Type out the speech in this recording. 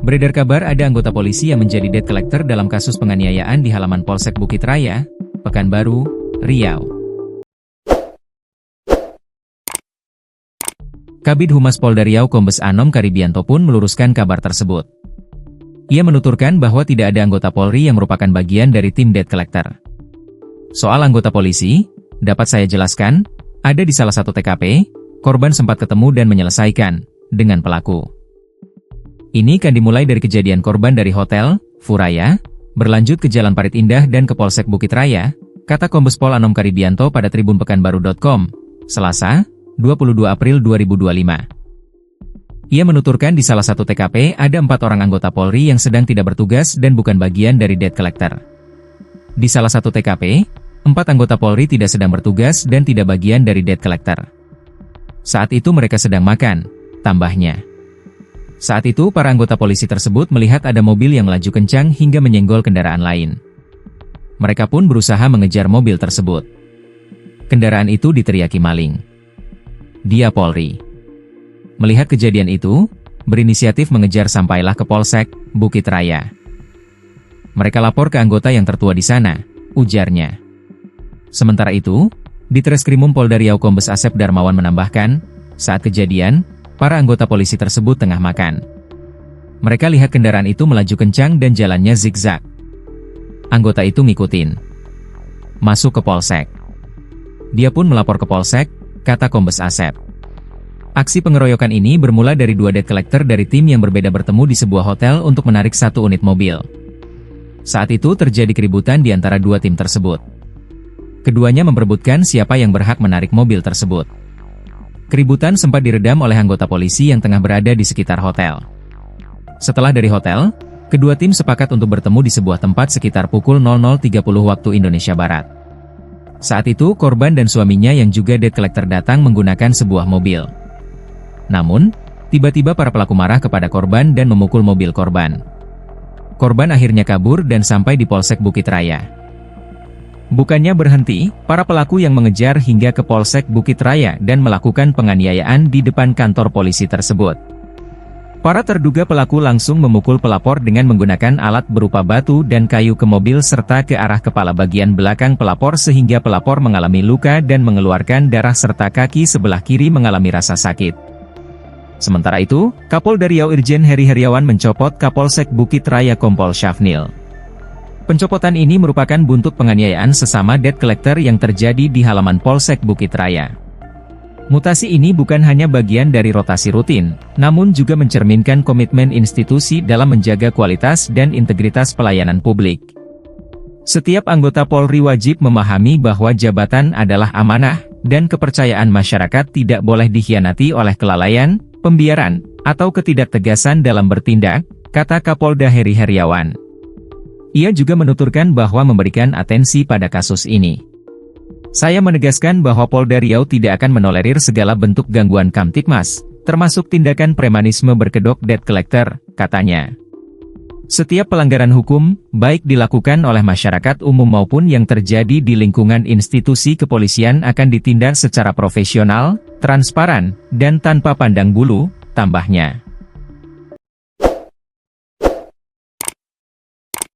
Beredar kabar ada anggota polisi yang menjadi debt collector dalam kasus penganiayaan di halaman Polsek Bukit Raya, Pekanbaru, Riau. Kabid Humas Polda Riau Kombes Anom Karibianto pun meluruskan kabar tersebut. Ia menuturkan bahwa tidak ada anggota Polri yang merupakan bagian dari tim debt collector. Soal anggota polisi, dapat saya jelaskan, ada di salah satu TKP, korban sempat ketemu dan menyelesaikan dengan pelaku. Ini kan dimulai dari kejadian korban dari Hotel Furaya, berlanjut ke Jalan Parit Indah dan ke Polsek Bukit Raya, kata Kombes Pol Anom Karibianto pada tribunpekanbaru.com, Selasa, 22 April 2025. Ia menuturkan di salah satu TKP ada 4 orang anggota Polri yang sedang tidak bertugas dan bukan bagian dari debt collector. Di salah satu TKP, 4 anggota Polri tidak sedang bertugas dan tidak bagian dari debt collector. Saat itu mereka sedang makan, tambahnya. Saat itu para anggota polisi tersebut melihat ada mobil yang melaju kencang hingga menyenggol kendaraan lain. Mereka pun berusaha mengejar mobil tersebut. Kendaraan itu diteriaki maling. Dia Polri. Melihat kejadian itu, berinisiatif mengejar sampailah ke Polsek Bukit Raya. Mereka lapor ke anggota yang tertua di sana, ujarnya. Sementara itu, di Treskrimum Polda Riau Kombes Asep Darmawan menambahkan, saat kejadian, para anggota polisi tersebut tengah makan. Mereka lihat kendaraan itu melaju kencang dan jalannya zigzag. Anggota itu ngikutin. Masuk ke Polsek. Dia pun melapor ke Polsek, kata Kombes Asep. Aksi pengeroyokan ini bermula dari 2 debt collector dari tim yang berbeda bertemu di sebuah hotel untuk menarik 1 unit mobil. Saat itu terjadi keributan di antara 2 tim tersebut. Keduanya memperebutkan siapa yang berhak menarik mobil tersebut. Keributan sempat diredam oleh anggota polisi yang tengah berada di sekitar hotel. Setelah dari hotel, kedua tim sepakat untuk bertemu di sebuah tempat sekitar pukul 00.30 waktu Indonesia Barat. Saat itu korban dan suaminya yang juga debt collector datang menggunakan sebuah mobil. Namun, tiba-tiba para pelaku marah kepada korban dan memukul mobil korban. Korban akhirnya kabur dan sampai di Polsek Bukit Raya. Bukannya berhenti, para pelaku yang mengejar hingga ke Polsek Bukit Raya dan melakukan penganiayaan di depan kantor polisi tersebut. Para terduga pelaku langsung memukul pelapor dengan menggunakan alat berupa batu dan kayu ke mobil serta ke arah kepala bagian belakang pelapor sehingga pelapor mengalami luka dan mengeluarkan darah serta kaki sebelah kiri mengalami rasa sakit. Sementara itu, Kapolda Riau Irjen Heri Heriawan mencopot Kapolsek Bukit Raya Kompol Syafnil. Pencopotan ini merupakan buntut penganiayaan sesama debt collector yang terjadi di halaman Polsek Bukit Raya. Mutasi ini bukan hanya bagian dari rotasi rutin, namun juga mencerminkan komitmen institusi dalam menjaga kualitas dan integritas pelayanan publik. Setiap anggota Polri wajib memahami bahwa jabatan adalah amanah, dan kepercayaan masyarakat tidak boleh dikhianati oleh kelalaian, pembiaran, atau ketidaktegasan dalam bertindak, kata Kapolda Heri Heriawan. Ia juga menuturkan bahwa memberikan atensi pada kasus ini. Saya menegaskan bahwa Polda Riau tidak akan menolerir segala bentuk gangguan Kamtibmas, termasuk tindakan premanisme berkedok debt collector, katanya. Setiap pelanggaran hukum, baik dilakukan oleh masyarakat umum maupun yang terjadi di lingkungan institusi kepolisian akan ditindak secara profesional, transparan, dan tanpa pandang bulu, tambahnya.